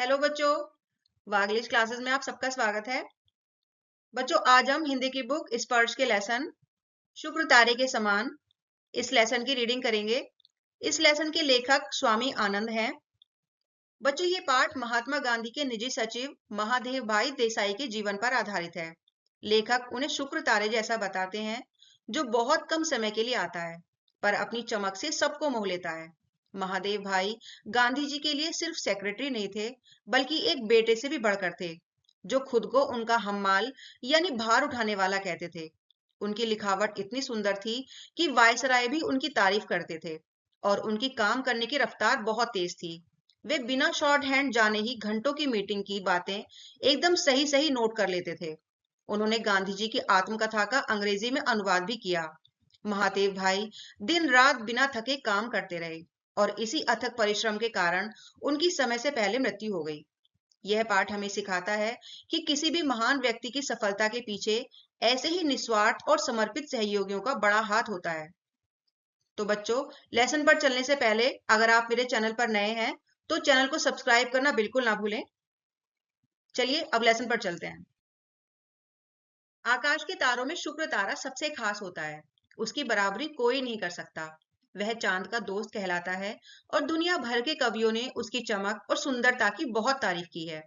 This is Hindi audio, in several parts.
हेलो बच्चों। वागलिश क्लासेस में आप सबका स्वागत है। बच्चों, आज हम हिंदी की बुक स्पर्श के लेसन शुक्र तारे के समान इस लेसन की रीडिंग करेंगे। इस लेसन के लेखक स्वामी आनंद हैं। बच्चों, ये पाठ महात्मा गांधी के निजी सचिव महादेव भाई देसाई के जीवन पर आधारित है। लेखक उन्हें शुक्र तारे जैसा बताते हैं जो बहुत कम समय के लिए आता है पर अपनी चमक से सबको मोह लेता है। महादेव भाई गांधी जी के लिए सिर्फ सेक्रेटरी नहीं थे, बल्कि एक बेटे से भी बढ़कर थे, जो खुद को उनका हम्माल यानी भार उठाने वाला कहते थे। उनकी लिखावट इतनी सुंदर थी कि वायसराय भी उनकी तारीफ करते थे और उनकी काम करने की रफ्तार बहुत तेज थी। वे बिना शॉर्ट हैंड जाने ही घंटों की मीटिंग की बातें एकदम सही सही नोट कर लेते थे। उन्होंने गांधी जी की आत्मकथा का अंग्रेजी में अनुवाद भी किया। महादेव भाई दिन रात बिना थके काम करते रहे और इसी अथक परिश्रम के कारण उनकी समय से पहले मृत्यु हो गई। यह पाठ हमें सिखाता है कि किसी भी महान व्यक्ति की सफलता के पीछे ऐसे ही निस्वार्थ और समर्पित सहयोगियों का बड़ा हाथ होता है। तो बच्चों, लेसन पर चलने से पहले अगर आप मेरे चैनल पर नए हैं तो चैनल को सब्सक्राइब करना बिल्कुल ना भूलें। चलिए अब लेसन पर चलते हैं। आकाश के तारों में शुक्र तारा सबसे खास होता है। उसकी बराबरी कोई नहीं कर सकता। वह चांद का दोस्त कहलाता है और दुनिया भर के कवियों ने उसकी चमक और सुंदरता की बहुत तारीफ की है।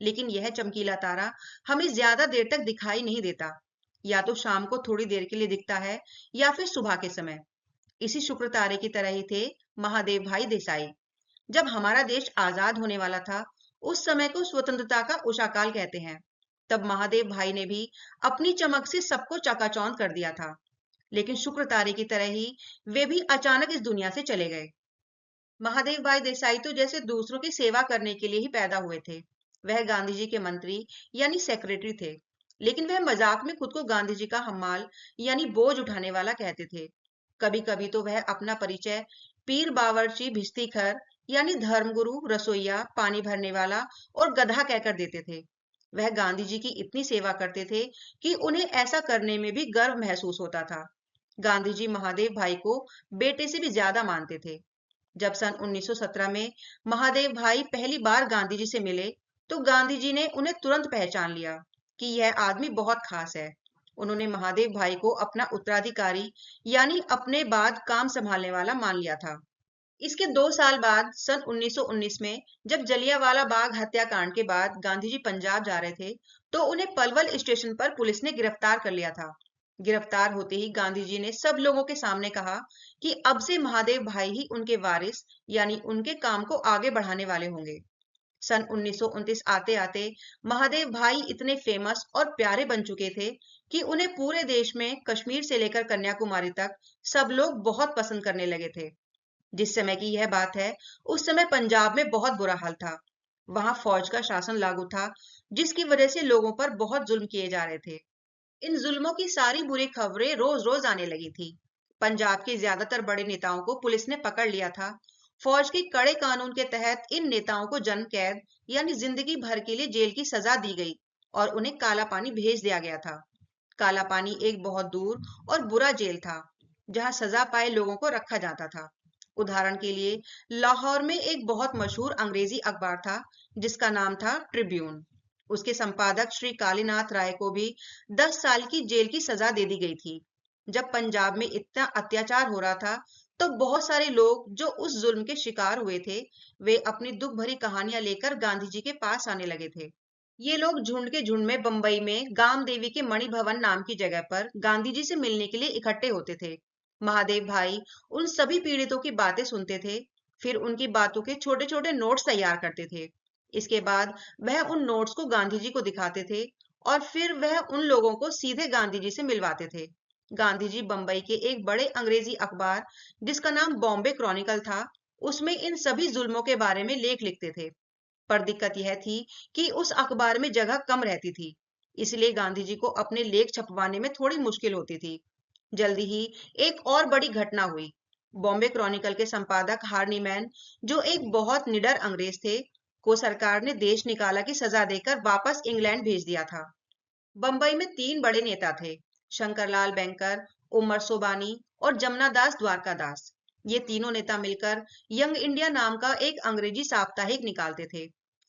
लेकिन यह चमकीला तारा हमें ज्यादा देर तक दिखाई नहीं देता। या तो शाम को थोड़ी देर के लिए दिखता है या फिर सुबह के समय। इसी शुक्र तारे की तरह ही थे महादेव भाई देसाई। जब हमारा देश आजाद होने वाला था, उस समय को स्वतंत्रता का उषाकाल कहते हैं। तब महादेव भाई ने भी अपनी चमक से सबको चकाचौंध कर दिया था। लेकिन शुक्र तारे की तरह ही वे भी अचानक इस दुनिया से चले गए। महादेव भाई देसाई तो जैसे दूसरों की सेवा करने के लिए ही पैदा हुए थे। वह गांधी जी के मंत्री यानी सेक्रेटरी थे, लेकिन वह मजाक में खुद को गांधी जी का हम्माल यानी बोझ उठाने वाला कहते थे। कभी कभी तो वह अपना परिचय पीर बावर्ची भिस्तीखर यानी धर्मगुरु, रसोइया, पानी भरने वाला और गधा कहकर देते थे। वह गांधी जी की इतनी सेवा करते थे कि उन्हें ऐसा करने में भी गर्व महसूस होता था। गांधी जी महादेव भाई को बेटे से भी ज्यादा मानते थे। जब सन 1917 में महादेव भाई पहली बार गांधी जी से मिले, तो गांधी जी ने उन्हें तुरंत पहचान लिया कि यह आदमी बहुत खास है। उन्होंने महादेव भाई को अपना उत्तराधिकारी यानी अपने बाद काम संभालने वाला मान लिया था। इसके 2 साल बाद सन 1919 में जब जलियांवाला बाग हत्याकांड के बाद गांधी जी पंजाब जा रहे थे, तो उन्हें पलवल स्टेशन पर पुलिस ने गिरफ्तार कर लिया था। गिरफ्तार होते ही गांधी जी ने सब लोगों के सामने कहा कि अब से महादेव भाई ही उनके वारिस यानी उनके काम को आगे बढ़ाने वाले होंगे। सन 1929 आते आते महादेव भाई इतने फेमस और प्यारे बन चुके थे कि उन्हें पूरे देश में कश्मीर से लेकर कन्याकुमारी तक सब लोग बहुत पसंद करने लगे थे। जिस समय की यह बात है, उस समय पंजाब में बहुत बुरा हाल था। वहां फौज का शासन लागू था, जिसकी वजह से लोगों पर बहुत जुल्म किए जा रहे थे। इन जुल्मों की सारी बुरी खबरें रोज रोज आने लगी थी। पंजाब के ज्यादातर बड़े नेताओं को पुलिस ने पकड़ लिया था। फौज के कड़े कानून के तहत इन नेताओं को जन्म कैद यानी जिंदगी भर के लिए जेल की सजा दी गई और उन्हें काला पानी भेज दिया गया था। काला पानी एक बहुत दूर और बुरा जेल था, जहां सजा पाए लोगों को रखा जाता था। उदाहरण के लिए, लाहौर में एक बहुत मशहूर अंग्रेजी अखबार था जिसका नाम था ट्रिब्यून। उसके संपादक श्री कालीनाथ राय को भी 10 साल की जेल की सजा दे दी गई थी। जब पंजाब में इतना अत्याचार हो रहा था, तो बहुत सारे लोग जो उस जुल्म के शिकार हुए थे, वे अपनी दुख भरी कहानियां लेकर गांधी जी के पास आने लगे थे। ये लोग झुंड के झुंड में बंबई में गाम देवी के मणि भवन नाम की जगह पर गांधी जी से मिलने के लिए इकट्ठे होते थे। महादेव भाई उन सभी पीड़ितों की बातें सुनते थे, फिर उनकी बातों के छोटे छोटे नोट्स तैयार करते थे। इसके बाद वह उन नोट्स को गांधी जी को दिखाते थे और फिर वह उन लोगों को सीधे गांधी जी से मिलवाते थे। गांधी जी बंबई के एक बड़े अंग्रेजी अखबार जिसका नाम बॉम्बे क्रॉनिकल था, उसमें इन सभी जुल्मों के बारे में लेख लिखते थे। पर दिक्कत यह थी कि उस अखबार में जगह कम रहती थी, इसलिए गांधी जी को अपने लेख छपवाने में थोड़ी मुश्किल होती थी। जल्दी ही एक और बड़ी घटना हुई। बॉम्बे क्रॉनिकल के संपादक हार्नीमैन, जो एक बहुत निडर अंग्रेज थे, को सरकार ने देश निकाला की सजा देकर वापस इंग्लैंड भेज दिया था। बंबई में 3 बड़े नेता थे, शंकरलाल बैंकर, उमर सोबानी और जमनादास द्वारकादास। ये तीनों नेता मिलकर यंग इंडिया नाम का एक अंग्रेजी साप्ताहिक निकालते थे।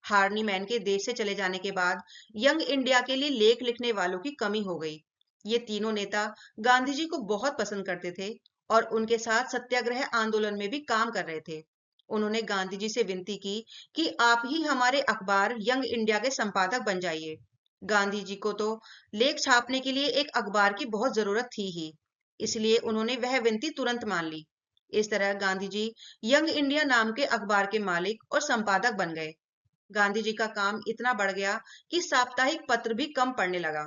हार्नी मैन के देश से चले जाने के बाद यंग इंडिया के लिए लेख लिखने वालों की कमी हो गई। ये तीनों नेता गांधी जी को बहुत पसंद करते थे और उनके साथ सत्याग्रह आंदोलन में भी काम कर रहे थे। उन्होंने गांधी जी से विनती की कि आप ही हमारे अखबार यंग इंडिया के संपादक बन जाइए। गांधी जी को तो लेख छापने के लिए एक अखबार की बहुत जरूरत थी ही, इसलिए उन्होंने वह विनती तुरंत मान ली। इस तरह गांधी जी यंग इंडिया नाम के अखबार के मालिक और संपादक बन गए। गांधी जी का काम इतना बढ़ गया कि साप्ताहिक पत्र भी कम पड़ने लगा।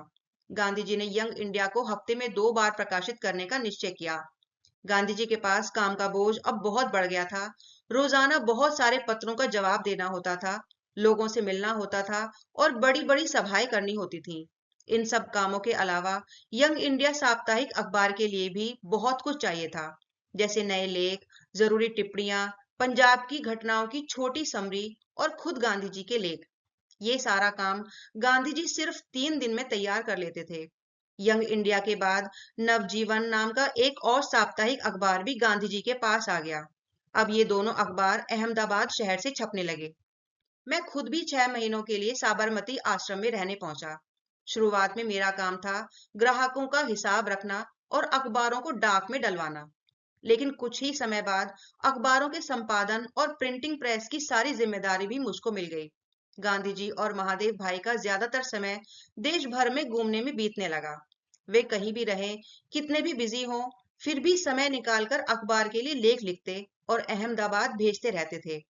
गांधी जी ने यंग इंडिया को हफ्ते में 2 बार प्रकाशित करने का निश्चय किया। गांधी जी के पास काम का बोझ अब बहुत बढ़ गया था। रोजाना बहुत सारे पत्रों का जवाब देना होता था, लोगों से मिलना होता था और बड़ी बड़ी सभाएं करनी होती थी। इन सब कामों के अलावा यंग इंडिया साप्ताहिक अखबार के लिए भी बहुत कुछ चाहिए था, जैसे नए लेख, जरूरी टिप्पणियां, पंजाब की घटनाओं की छोटी समरी और खुद गांधी जी के लेख। ये सारा काम गांधी जी सिर्फ 3 दिन में तैयार कर लेते थे। यंग इंडिया के बाद नवजीवन नाम का एक और साप्ताहिक अखबार भी गांधी जी के पास आ गया। अब ये दोनों अखबार अहमदाबाद शहर से छपने लगे। मैं खुद भी 6 महीनों के लिए साबरमती आश्रम में रहने पहुंचा। शुरुआत में मेरा काम था ग्राहकों का हिसाब रखना और अखबारों को डाक में डलवाना। लेकिन कुछ ही समय बाद अखबारों के संपादन और प्रिंटिंग प्रेस की सारी जिम्मेदारी भी मुझको मिल गई। गांधी जी और महादेव भाई का ज्यादातर समय देश भर में घूमने में बीतने लगा। वे कहीं भी रहे, कितने भी बिजी हों, फिर भी समय निकालकर अखबार के लिए लेख लिखते और अहमदाबाद भेजते रहते थे।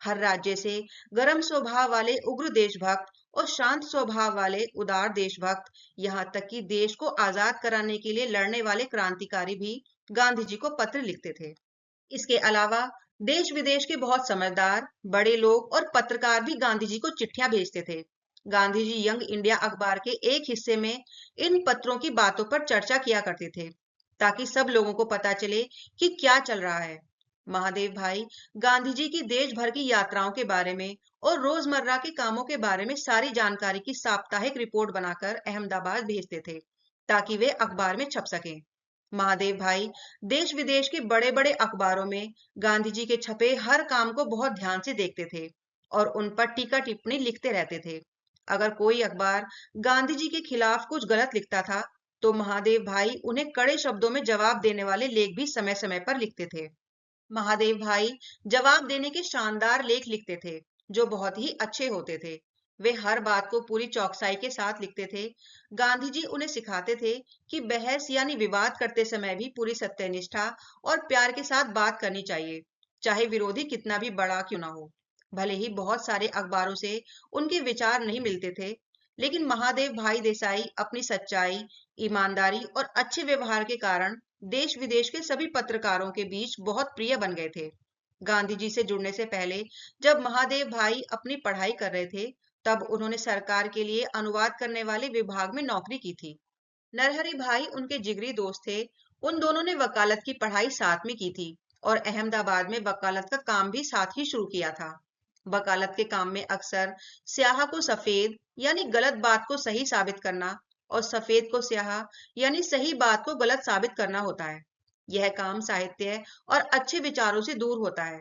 हर राज्य से गर्म स्वभाव वाले उग्र देशभक्त और शांत स्वभाव वाले उदार देशभक्त, यहाँ तक कि देश को आजाद कराने के लिए लड़ने वाले क्रांतिकारी भी गांधी जी को पत्र लिखते थे। इसके अलावा देश विदेश के बहुत समझदार बड़े लोग और पत्रकार भी गांधी जी को चिट्ठियां भेजते थे। गांधी जी यंग इंडिया अखबार के एक हिस्से में इन पत्रों की बातों पर चर्चा किया करते थे, ताकि सब लोगों को पता चले कि क्या चल रहा है। महादेव भाई गांधी जी की देश भर की यात्राओं के बारे में और रोजमर्रा के कामों के बारे में सारी जानकारी की साप्ताहिक रिपोर्ट बनाकर अहमदाबाद भेजते थे, ताकि वे अखबार में छप सकें। महादेव भाई देश विदेश के बड़े बड़े अखबारों में गांधी जी के छपे हर काम को बहुत ध्यान से देखते थे और उन पर टीका टिप्पणी लिखते रहते थे। अगर कोई अखबार गांधी जी के खिलाफ कुछ गलत लिखता था, तो महादेव भाई उन्हें कड़े शब्दों में जवाब देने वाले लेख भी समय समय पर लिखते थे। महादेव भाई जवाब देने के शानदार लेख लिखते थे, जो बहुत ही अच्छे होते थे। वे हर बात को पूरी चौकसाई के साथ लिखते थे। गांधी जी उन्हें सिखाते थे कि बहस यानी विवाद करते समय भी पूरी सत्यनिष्ठा और प्यार के साथ बात करनी चाहिए, चाहे विरोधी कितना भी बड़ा क्यों ना हो। भले ही बहुत सारे अखबारों से उनके विचार नहीं मिलते थे, लेकिन महादेव भाई देसाई अपनी सच्चाई, ईमानदारी और अच्छे व्यवहार के कारण देश विदेश के सभी पत्रकारों के बीच बहुत प्रिय बन गए थे। गांधी जी से जुड़ने से पहले जब महादेव भाई अपनी पढ़ाई कर रहे थे, तब उन्होंने सरकार के लिए अनुवाद करने वाले विभाग में नौकरी की थी। नरहरि भाई उनके जिगरी दोस्त थे। उन दोनों ने वकालत की पढ़ाई साथ में की थी और अहमदाबाद में वकालत का काम भी साथ ही शुरू किया था। वकालत के काम में अक्सर स्याह को सफेद यानी गलत बात को सही साबित करना और सफेद को स्याह यानी सही बात को गलत साबित करना होता है। यह काम साहित्य और अच्छे विचारों से दूर होता है।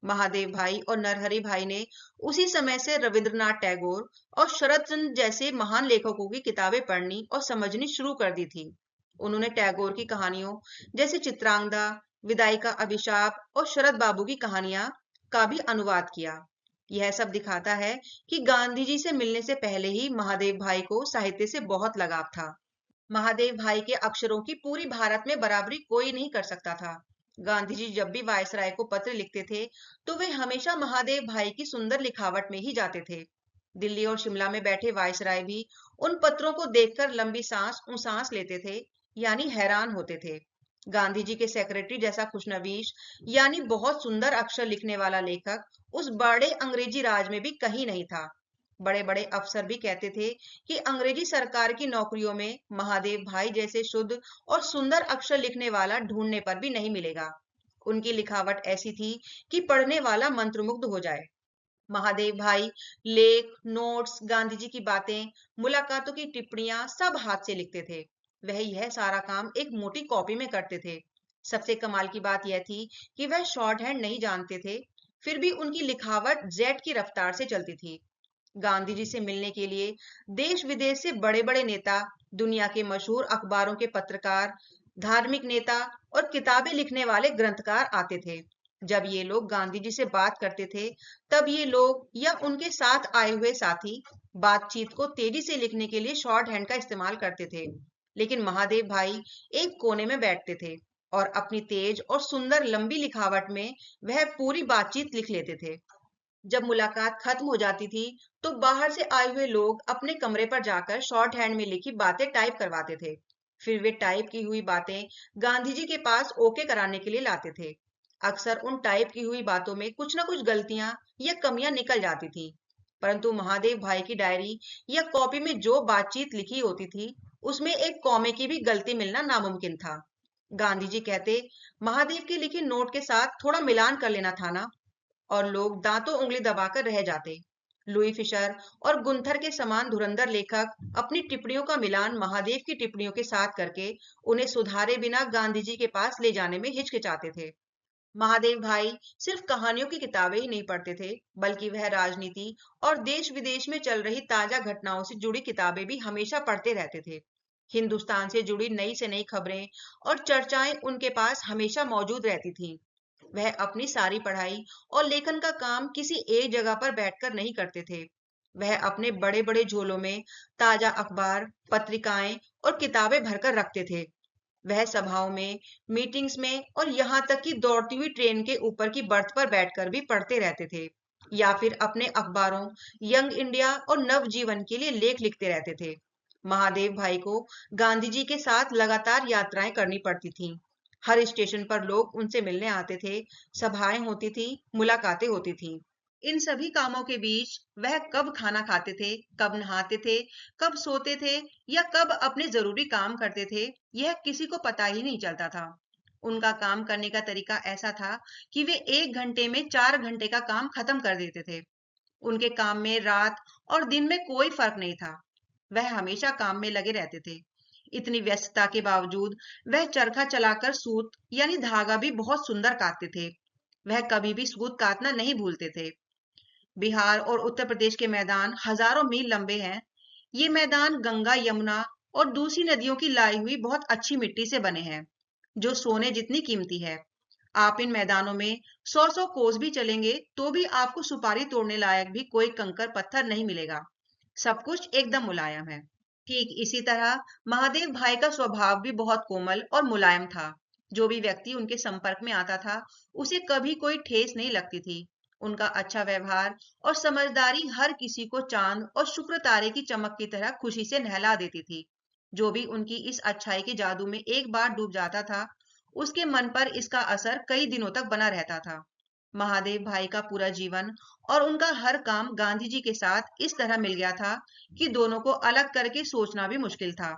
महादेव भाई और नरहरि भाई ने उसी समय से रविंद्रनाथ टैगोर और शरद चंद्र जैसे महान लेखकों की किताबें पढ़नी और समझनी शुरू कर दी थी। उन्होंने टैगोर की कहानियों जैसे चित्रांगदा, विदाई का अभिशाप और शरद बाबू की कहानियां का भी अनुवाद किया। यह सब दिखाता है कि गांधी जी से मिलने से पहले ही महादेव भाई को साहित्य से बहुत लगाव था। महादेव भाई के अक्षरों की पूरी भारत में बराबरी कोई नहीं कर सकता था। गांधी जी जब भी वायसराय को पत्र लिखते थे, तो वे हमेशा महादेव भाई की सुंदर लिखावट में ही जाते थे। दिल्ली और शिमला में बैठे वायसराय भी उन पत्रों को देखकर लंबी सांस सांस लेते थे, यानी हैरान होते थे। गांधी जी के सेक्रेटरी जैसा खुशनवीश यानी बहुत सुंदर अक्षर लिखने वाला लेखक उस बड़े अंग्रेजी राज में भी कहीं नहीं था। बड़े बड़े अफसर भी कहते थे कि अंग्रेजी सरकार की नौकरियों में महादेव भाई जैसे शुद्ध और सुंदर अक्षर लिखने वाला ढूंढने पर भी नहीं मिलेगा। उनकी लिखावट ऐसी थी कि पढ़ने वाला मंत्रमुग्ध हो जाए। महादेव भाई लेख, नोट्स, गांधी जी की बातें, मुलाकातों की टिप्पणियां सब हाथ से लिखते थे। वह यह सारा काम एक मोटी कॉपी में करते थे। सबसे कमाल की बात यह थी कि वह शॉर्ट हैंड नहीं जानते थे, फिर भी उनकी लिखावट जेट की रफ्तार से चलती थी। गांधी जी से मिलने के लिए देश विदेश से बड़े बड़े नेता, दुनिया के मशहूर अखबारों के पत्रकार, धार्मिक नेता और किताबें लिखने वाले ग्रंथकार आते थे। जब ये लोग गांधी जी से बात करते थे, तब ये लोग या उनके साथ आए हुए साथी बातचीत को तेजी से लिखने के लिए शॉर्ट हैंड का इस्तेमाल करते थे। लेकिन महादेव भाई एक कोने में बैठते थे और अपनी तेज और सुंदर लंबी लिखावट में वह पूरी बातचीत लिख लेते थे। जब मुलाकात खत्म हो जाती थी, तो बाहर से आए हुए लोग अपने कमरे पर जाकर शॉर्ट हैंड में लिखी बातें टाइप करवाते थे। फिर वे टाइप की हुई बातें गांधी जी के पास ओके कराने के लिए लाते थे। अक्सर उन टाइप की हुई बातों में कुछ ना कुछ गलतियां या कमियां निकल जाती थी, परंतु महादेव भाई की डायरी या कॉपी में जो बातचीत लिखी होती थी, उसमें एक कॉमे की भी गलती मिलना नामुमकिन था। गांधी जी कहते, महादेव के लिखे नोट के साथ थोड़ा मिलान कर लेना था ना, और लोग दांतों उंगली दबाकर रह जाते। लुई फिशर और गुंथर के समान धुरंधर लेखक अपनी टिप्पणियों का मिलान महादेव की टिप्पणियों के साथ करके उन्हें सुधारे बिना गांधी जी के पास ले जाने में हिचकिचाते थे। महादेव भाई सिर्फ कहानियों की किताबें ही नहीं पढ़ते थे, बल्कि वह राजनीति और देश विदेश में चल रही ताजा घटनाओं से जुड़ी किताबें भी हमेशा पढ़ते रहते थे। हिंदुस्तान से जुड़ी नई से नई खबरें और चर्चाएं उनके पास हमेशा मौजूद रहती थीं। वह अपनी सारी पढ़ाई और लेखन का काम किसी एक जगह पर बैठकर नहीं करते थे। वह अपने बड़े बड़े झोलों में ताजा अखबार, पत्रिकाएं और किताबें भरकर रखते थे। वह सभाओं में, मीटिंग्स में और यहाँ तक कि दौड़ती हुई ट्रेन के ऊपर की बर्थ पर बैठकर भी पढ़ते रहते थे, या फिर अपने अखबारों यंग इंडिया और नवजीवन के लिए लेख लिखते रहते थे। महादेव भाई को गांधी जी के साथ लगातार यात्राएं करनी पड़ती थीं। हर स्टेशन पर लोग उनसे मिलने आते थे, सभाएं होती थी, मुलाकातें होती थीं। इन सभी कामों के बीच वह कब खाना खाते थे, कब नहाते थे, कब सोते थे या कब अपने जरूरी काम करते थे, यह किसी को पता ही नहीं चलता था। उनका काम करने का तरीका ऐसा था कि वे 1 घंटे में 4 घंटे का काम खत्म कर देते थे। उनके काम में रात और दिन में कोई फर्क नहीं था। वह हमेशा काम में लगे रहते थे। इतनी व्यस्तता के बावजूद वह चरखा चलाकर सूत यानी धागा भी बहुत सुंदर काटते थे। वह कभी भी सूत काटना नहीं भूलते थे। बिहार और उत्तर प्रदेश के मैदान हजारों मील लंबे हैं। ये मैदान गंगा, यमुना और दूसरी नदियों की लाई हुई बहुत अच्छी मिट्टी से बने हैं, जो सोने जितनी कीमती है। आप इन मैदानों में 100-100 कोस भी चलेंगे, तो भी आपको सुपारी तोड़ने लायक भी कोई कंकर पत्थर नहीं मिलेगा। सब कुछ एकदम मुलायम है। ठीक इसी तरह महादेव भाई का स्वभाव भी बहुत कोमल और मुलायम था। जो भी व्यक्ति उनके संपर्क में आता था, उसे कभी कोई ठेस नहीं लगती थी। उनका अच्छा व्यवहार और समझदारी हर किसी को चांद और शुक्र तारे की चमक की तरह खुशी से नहला देती थी। जो भी उनकी इस अच्छाई के जादू में एक बार डूब जाता था, उसके मन पर इसका असर कई दिनों तक बना रहता था। महादेव भाई का पूरा जीवन और उनका हर काम गांधी जी के साथ इस तरह मिल गया था कि दोनों को अलग करके सोचना भी मुश्किल था।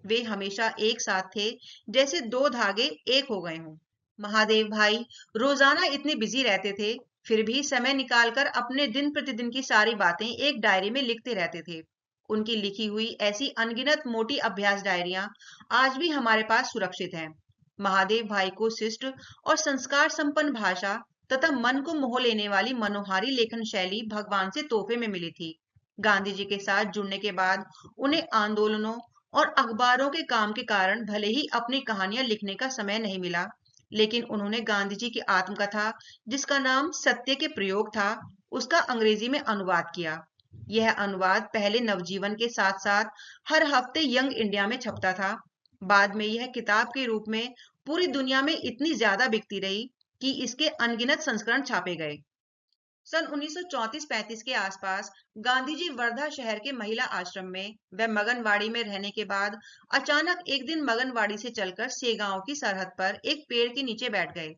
वे हमेशा एक साथ थे, जैसे दो धागे एक हो गए हों। महादेव भाई रोजाना इतने बिजी रहते थे, फिर भी समय निकालकर अपने दिन प्रतिदिन की सारी बातें एक डायरी में लिखते रहते थे। उनकी लिखी हुई ऐसी अनगिनत मोटी अभ्यास डायरियां आज भी हमारे पास सुरक्षित हैं। महादेव भाई को शिष्ट और संस्कार संपन्न भाषा तथा मन को मोह लेने वाली मनोहारी लेखन शैली भगवान से तोहफे में मिली थी। गांधी जी के साथ जुड़ने के बाद उन्हें आंदोलनों और अखबारों के काम के कारण भले ही अपनी कहानियां लिखने का समय नहीं मिला, लेकिन उन्होंने गांधी जी की आत्मकथा, जिसका नाम सत्य के प्रयोग था, उसका अंग्रेजी में अनुवाद किया। यह अनुवाद पहले नवजीवन के साथ साथ हर हफ्ते यंग इंडिया में छपता था। बाद में यह किताब के रूप में पूरी दुनिया में इतनी ज्यादा बिकती रही कि इसके अनगिनत संस्करण छापे गए। सन 1934-35 के आसपास गांधी जी वर्धा शहर के महिला आश्रम में व मगनवाड़ी में रहने के बाद अचानक एक दिन मगनवाड़ी से चलकर सेगांव की सरहद पर एक पेड़ के नीचे बैठ गए।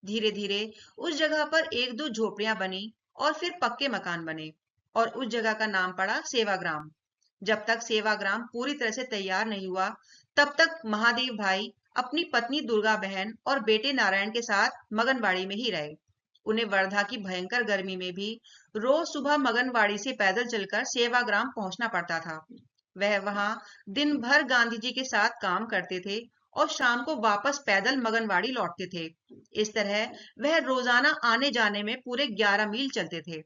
धीरे धीरे उस जगह पर एक दो झोपड़ियां बनी और फिर पक्के मकान बने और उस जगह का नाम पड़ा सेवाग्राम। जब तक सेवाग्राम पूरी तरह से तैयार नहीं हुआ, तब तक महादेव भाई अपनी पत्नी दुर्गा बहन और बेटे नारायण के साथ मगनवाड़ी में ही रहे। उन्हें वर्धा की भयंकर गर्मी में भी रोज सुबह मगनवाड़ी से पैदल चलकर सेवाग्राम पहुंचना पड़ता था। वह वहां दिन भर गांधी जी के साथ काम करते थे और शाम को वापस पैदल मगनवाड़ी लौटते थे। इस तरह वह रोजाना आने जाने में पूरे 11 मील चलते थे।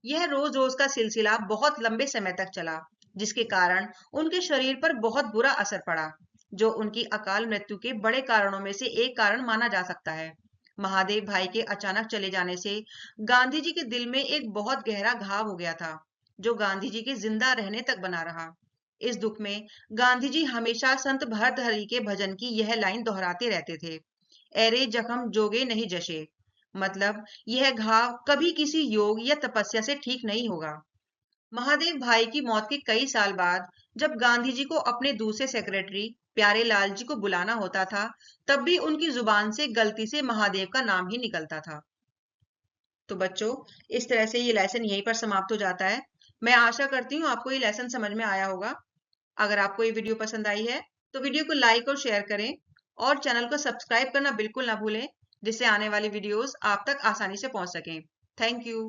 यह रोज रोज का सिलसिला बहुत लंबे समय तक चला, जिसके कारण उनके शरीर पर बहुत बुरा असर पड़ा, जो उनकी अकाल मृत्यु के बड़े कारणों में से एक कारण माना जा सकता है। महादेव भाई के अचानक चले जाने से गांधी जी के दिल में एक बहुत गहरा घाव हो गया था, जो गांधी जी के जिंदा रहने तक बना रहा। इस दुख में गांधी जी हमेशा संत भर्तृहरि के भजन की यह लाइन दोहराते रहते थे, एरे जख्म जोगे नहीं जशे। मतलब यह घाव कभी किसी योग या तपस्या से ठीक नहीं होगा। महादेव भाई की मौत के कई साल बाद जब गांधी जी को अपने दूसरे सेक्रेटरी प्यारे लाल जी को बुलाना होता था, तब भी उनकी जुबान से गलती से महादेव का नाम ही निकलता था। तो बच्चों, इस तरह से ये लेसन यहीं पर समाप्त हो जाता है। मैं आशा करती हूँ आपको ये लेसन समझ में आया होगा। अगर आपको ये वीडियो पसंद आई है तो वीडियो को लाइक और शेयर करें, और चैनल को सब्सक्राइब करना बिल्कुल ना भूलें, जिससे आने वाली वीडियोस आप तक आसानी से पहुंच सकें। Thank you.